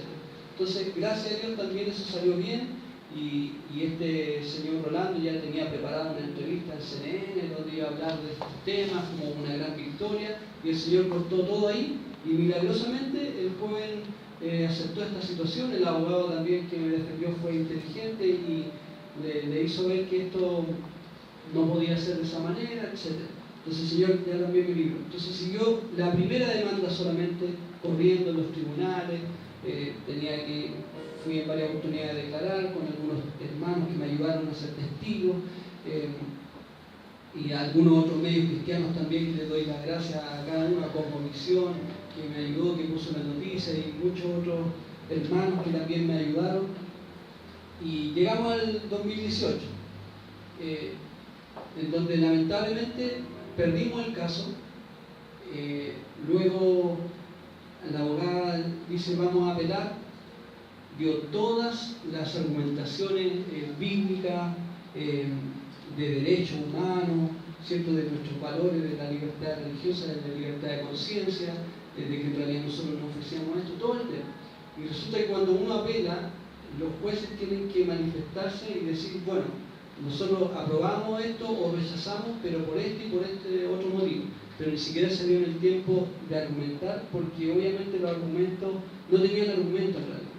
Entonces, gracias a Dios también eso salió bien, y este señor Rolando ya tenía preparada una entrevista en CNN donde iba a hablar de estos temas como una gran victoria, y el Señor cortó todo ahí, y milagrosamente el joven aceptó esta situación. El abogado también que me defendió fue inteligente y le hizo ver que esto no podía ser de esa manera, etc. Entonces el Señor ya también me libró. Entonces siguió la primera demanda solamente corriendo en los tribunales. Fui en varias oportunidades a declarar con algunos hermanos que me ayudaron a ser testigos, y a algunos otros medios cristianos también, que les doy las gracias a cada uno, a Cosmovisión, que me ayudó, que puso la noticia, y muchos otros hermanos que también me ayudaron. Y llegamos al 2018, en donde lamentablemente perdimos el caso. Luego la abogada dice: vamos a apelar. Dio todas las argumentaciones bíblicas, de derechos humanos, ¿cierto?, de nuestros valores, de la libertad religiosa, de la libertad de conciencia, de que en realidad nosotros no ofrecíamos esto, todo el tema. Y resulta que cuando uno apela, los jueces tienen que manifestarse y decir, bueno, nosotros aprobamos esto o rechazamos, pero por este y por este otro motivo. Pero ni siquiera se dieron el tiempo de argumentar, porque obviamente los argumentos no tenían argumento en realidad.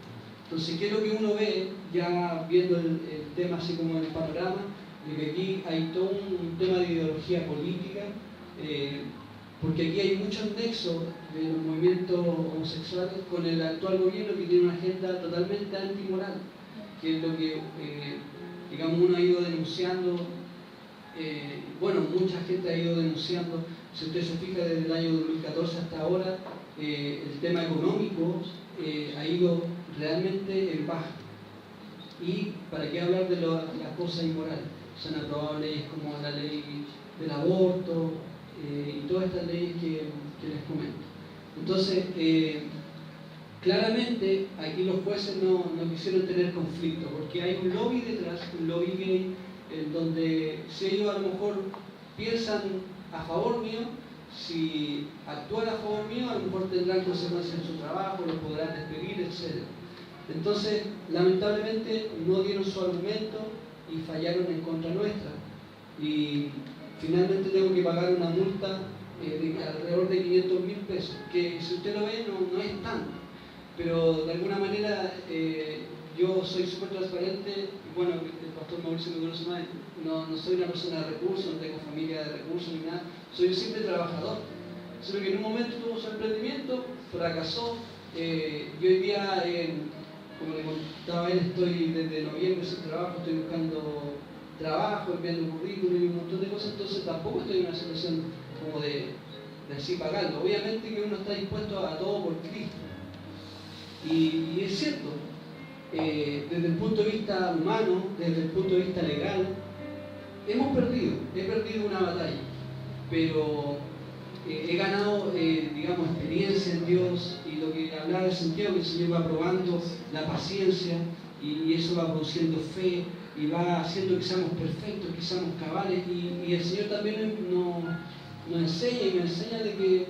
Entonces, ¿qué es lo que uno ve, ya viendo el tema así como el panorama? De que aquí hay todo un tema de ideología política, porque aquí hay muchos nexos de los movimientos homosexuales con el actual gobierno, que tiene una agenda totalmente antimoral, que es lo que, digamos, uno ha ido denunciando, bueno, mucha gente ha ido denunciando, si usted se fija desde el año 2014 hasta ahora, el tema económico ha ido realmente en baja. Y para qué hablar de las cosas inmorales, se han aprobado leyes como la ley del aborto y todas estas leyes que les comento. Entonces, claramente aquí los jueces no quisieron tener conflicto, porque hay un lobby detrás, un lobby gay, en donde si ellos a lo mejor piensan a favor mío, si actúan a favor mío, a lo mejor tendrán consecuencias en su trabajo, los podrán despedir, etc. Entonces, lamentablemente no dieron su argumento y fallaron en contra nuestra. Y finalmente tengo que pagar una multa de alrededor de 500.000 pesos, que si usted lo ve no es tanto, pero de alguna manera yo soy súper transparente, y bueno, el pastor Mauricio me conoce más, no soy una persona de recursos, no tengo familia de recursos ni nada, soy un simple trabajador, solo que en un momento tuvo su emprendimiento, fracasó, y hoy día, como le contaba él, estoy desde noviembre sin trabajo, estoy buscando trabajo, enviando currículum y un montón de cosas, entonces tampoco estoy en una situación como de así pagarlo. Obviamente que uno está dispuesto a todo por Cristo. Y es cierto, desde el punto de vista humano, desde el punto de vista legal, he perdido una batalla, pero he ganado, digamos, experiencia en Dios, y lo que hablaba de Santiago, que el Señor va probando la paciencia, y eso va produciendo fe, y va haciendo que seamos perfectos, que seamos cabales, y el Señor también nos enseña, y me enseña de que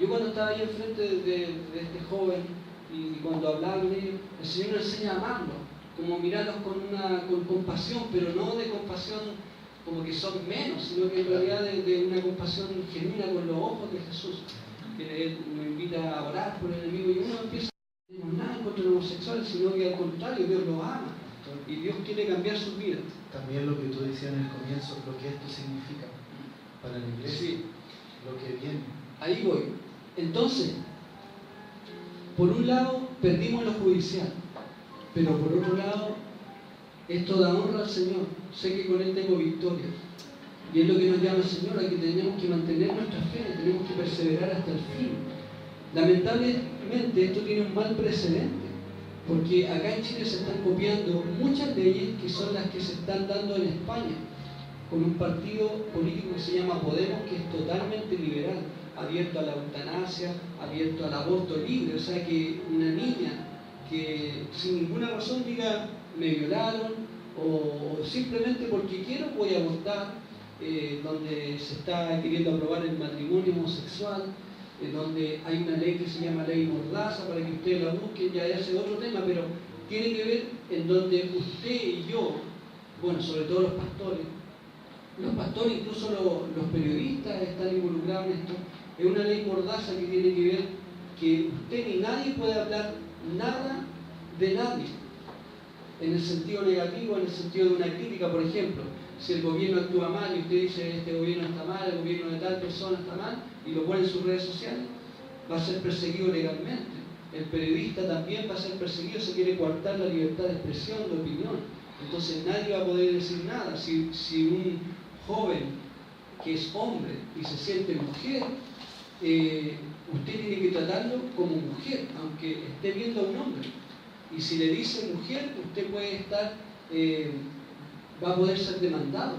yo cuando estaba ahí enfrente de este joven, y cuando hablaba con él, el Señor nos enseña a amarlo, como mirarlos con compasión, pero no de compasión como que son menos, sino que en realidad de una compasión genuina con los ojos de Jesús, que Él nos invita a orar por el enemigo, y uno empieza a no tenemos nada contra los homosexuales, sino que al contrario, Dios los ama, y Dios quiere cambiar sus vidas. También lo que tú decías en el comienzo, lo que esto significa para la iglesia, Sí. lo que viene. Ahí voy. Entonces, por un lado, perdimos lo judicial, pero por otro lado, esto da honra al Señor. Sé que con Él tengo victoria. Y es lo que nos llama el Señor, a que tenemos que mantener nuestra fe, tenemos que perseverar hasta el fin. Lamentablemente, esto tiene un mal precedente, porque acá en Chile se están copiando muchas leyes que son las que se están dando en España, con un partido político que se llama Podemos, que es totalmente liberal, abierto a la eutanasia, abierto al aborto libre. O sea, que una niña que sin ninguna razón diga me violaron, o simplemente porque quiero voy a abortar, donde se está queriendo aprobar el matrimonio homosexual, donde hay una ley que se llama ley Mordaza, para que ustedes la busquen, ya ese otro tema, pero tiene que ver en donde usted y yo, bueno, sobre todo los pastores, incluso los periodistas están involucrados en esto. Es una ley Mordaza que tiene que ver que usted ni nadie puede hablar nada de nadie, en el sentido negativo, en el sentido de una crítica. Por ejemplo, si el gobierno actúa mal y usted dice este gobierno está mal, el gobierno de tal persona está mal, y lo pone en sus redes sociales, va a ser perseguido legalmente. El periodista también va a ser perseguido, se quiere coartar la libertad de expresión, de opinión. Entonces nadie va a poder decir nada. Si un joven que es hombre y se siente mujer, usted tiene que tratarlo como mujer, aunque esté viendo a un hombre. Y si le dice mujer, usted puede estar, va a poder ser demandado.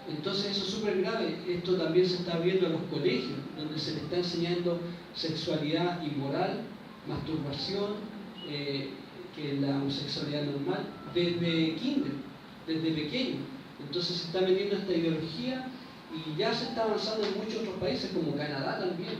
Entonces eso es súper grave. Esto también se está viendo en los colegios, donde se le está enseñando sexualidad inmoral, masturbación, que es la homosexualidad normal, desde kinder, desde pequeño. Entonces se está metiendo esta ideología, Y ya se está avanzando en muchos otros países, como Canadá también.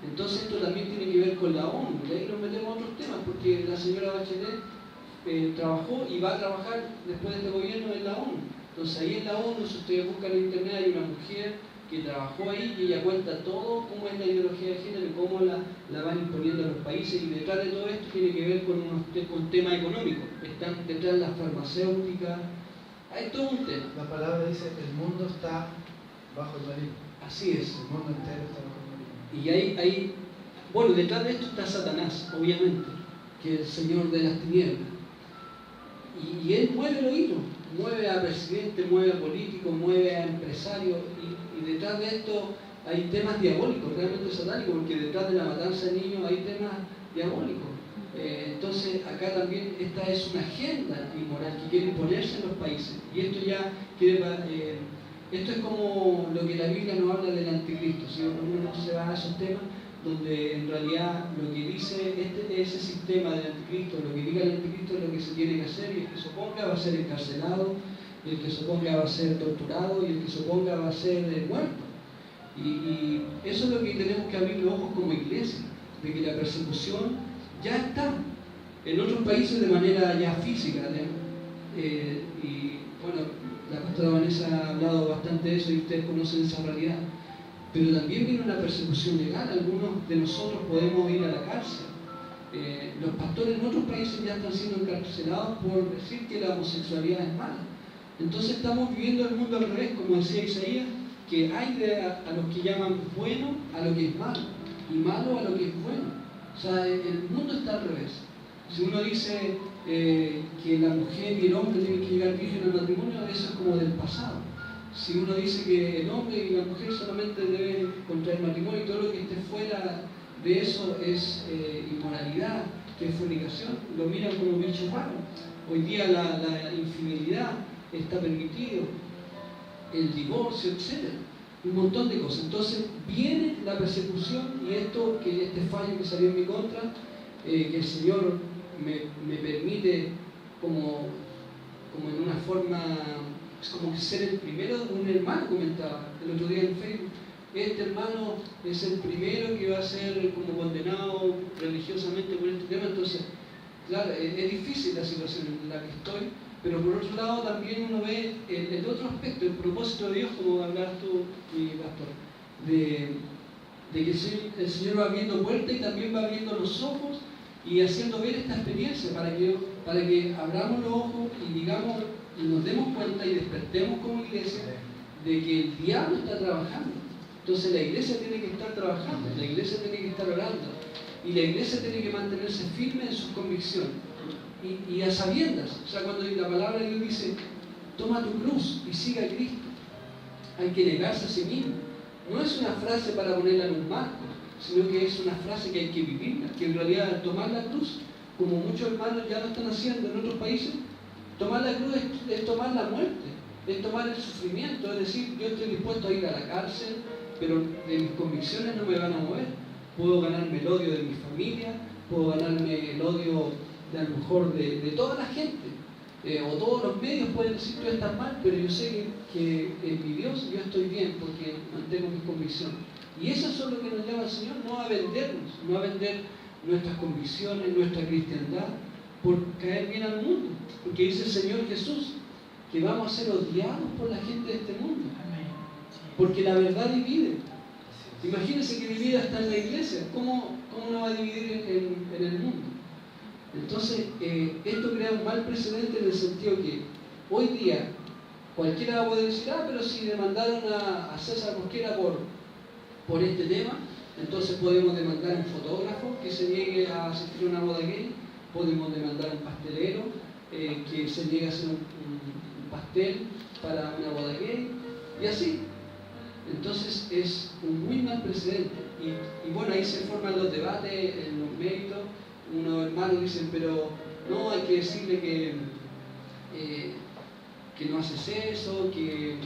Entonces esto también tiene que ver con la ONU, y ahí nos metemos a otros temas, porque la señora Bachelet trabajó y va a trabajar después de este gobierno en la ONU. Entonces ahí en la ONU, si ustedes buscan en internet, hay una mujer que trabajó ahí y ella cuenta todo cómo es la ideología de género y cómo la van imponiendo a los países, y detrás de todo esto tiene que ver con un tema económico. Están detrás las farmacéuticas, hay todo un tema. La palabra dice, el mundo está bajo el maligno. Así es. El mundo entero está bajo el maligno. Y bueno, detrás de esto está Satanás, obviamente, que es el señor de las tinieblas. Y él mueve los hilos, mueve a presidentes, mueve a políticos, mueve a empresarios, y detrás de esto hay temas diabólicos, realmente satánicos, porque detrás de la matanza de niños hay temas diabólicos. Entonces acá también esta es una agenda inmoral que quiere imponerse en los países, y esto ya esto es como lo que la Biblia nos habla del anticristo. Si uno no se va a esos temas, donde en realidad lo que dice ese sistema del anticristo, lo que diga el anticristo es lo que se tiene que hacer, y el que se oponga va a ser encarcelado, y el que se oponga va a ser torturado, y el que se oponga va a ser muerto. Y eso es lo que tenemos que abrir los ojos como iglesia, de que la persecución ya está en otros países de manera ya física. Y bueno, la pastora Vanessa ha hablado bastante de eso y ustedes conocen esa realidad. Pero también viene una persecución legal. Algunos de nosotros podemos ir a la cárcel. Los pastores en otros países ya están siendo encarcelados por decir que la homosexualidad es mala. Entonces estamos viviendo el mundo al revés, como decía Isaías, que hay a los que llaman bueno a lo que es malo, y malo a lo que es bueno. O sea, el mundo está al revés. Si uno dice que la mujer y el hombre tienen que llegar virgen al matrimonio, eso es como del pasado. Si uno dice que el hombre y la mujer solamente deben contraer matrimonio, y todo lo que esté fuera de eso es inmoralidad, que es fornicación, lo miran como bichos raros. Hoy día la infidelidad está permitido, el divorcio, etc. Un montón de cosas. Entonces viene la persecución, y este fallo que salió en mi contra, que el Señor me permite como en una forma, es como ser el primero. Un hermano comentaba el otro día en Facebook, este hermano es el primero que va a ser como condenado religiosamente por este tema. Entonces, claro, es difícil la situación en la que estoy, pero por otro lado también uno ve el otro aspecto, el propósito de Dios, como hablas tú, mi pastor, de que el Señor va abriendo puertas y también va abriendo los ojos y haciendo ver esta experiencia para que abramos los ojos y digamos, y nos demos cuenta y despertemos como iglesia de que el diablo está trabajando. Entonces la iglesia tiene que estar trabajando, la iglesia tiene que estar orando, y la iglesia tiene que mantenerse firme en sus convicciones y a sabiendas. O sea, cuando la palabra de Dios dice toma tu cruz y siga a Cristo, hay que negarse a sí mismo. No es una frase para ponerla en un marco, sino que es una frase que hay que vivirla, que en realidad tomar la cruz, como muchos hermanos ya lo están haciendo en otros países, tomar la cruz es tomar la muerte, es tomar el sufrimiento, es decir, yo estoy dispuesto a ir a la cárcel, pero de mis convicciones no me van a mover. Puedo ganarme el odio de mi familia, puedo ganarme el odio de a lo mejor de toda la gente, o todos los medios pueden decir tú estás mal, pero yo sé que en mi Dios yo estoy bien porque mantengo mis convicciones. Y eso es lo que nos llama el Señor, no a vendernos, no a vender nuestras convicciones, nuestra cristiandad, por caer bien al mundo. Porque dice el Señor Jesús que vamos a ser odiados por la gente de este mundo, porque la verdad divide. Imagínense que divide hasta en la iglesia, ¿cómo no va a dividir en el mundo? Entonces, esto crea un mal precedente en el sentido que hoy día cualquiera va a poder decir, pero si demandaron a César Mosquera por este tema, entonces podemos demandar a un fotógrafo que se niegue a asistir a una boda gay, podemos demandar a un pastelero que se niegue a hacer un pastel para una boda gay, y así. Entonces es un muy mal precedente. Y bueno, ahí se forman los debates, en los méritos. Unos hermanos dicen, pero no, hay que decirle que no haces eso, que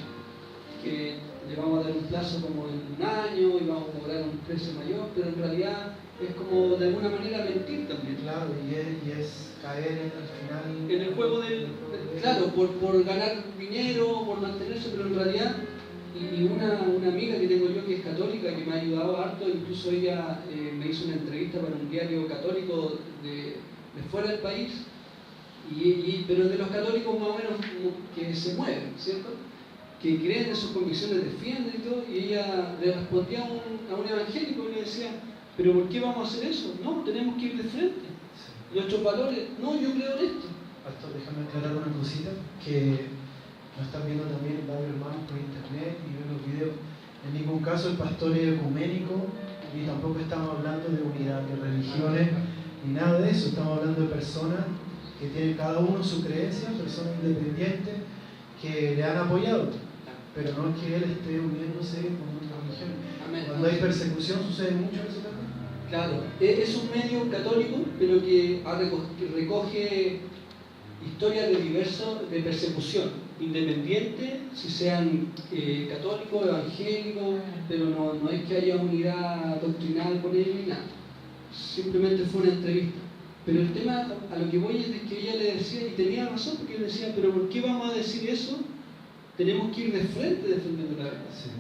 le vamos a dar un plazo como en un año y vamos a cobrar un precio mayor, pero en realidad es como de alguna manera mentir también. Claro, y es caer al final en el juego claro, por ganar dinero, por mantenerse, pero en realidad Y una amiga que tengo yo que es católica, que me ha ayudado harto, incluso ella me hizo una entrevista para un diario católico de fuera del país, pero de los católicos más o menos que se mueven, ¿cierto? Que creen en sus convicciones, defienden y todo, y ella le respondía a un evangélico y le decía, pero ¿por qué vamos a hacer eso? No, tenemos que ir de frente. Nuestros valores, no, yo creo en esto. Pastor, déjame aclarar una cosita, que nos están viendo también varios hermanos por internet y ven los videos. En ningún caso el pastor es ecuménico, y tampoco estamos hablando de unidad de religiones, ni nada de eso. Estamos hablando de personas que tienen cada uno su creencia, personas independientes que le han apoyado, pero no es que él esté uniéndose con otra religión. Cuando hay persecución sucede mucho eso también. Claro, es un medio católico, pero que recoge historias de persecución, independiente, si sean católicos, evangélicos, pero no es que haya unidad doctrinal con ellos ni nada. Simplemente fue una entrevista. Pero el tema a lo que voy es de que ella le decía, y tenía razón, porque ella decía, pero ¿por qué vamos a decir eso? Tenemos que ir de frente defendiendo la verdad. Sí.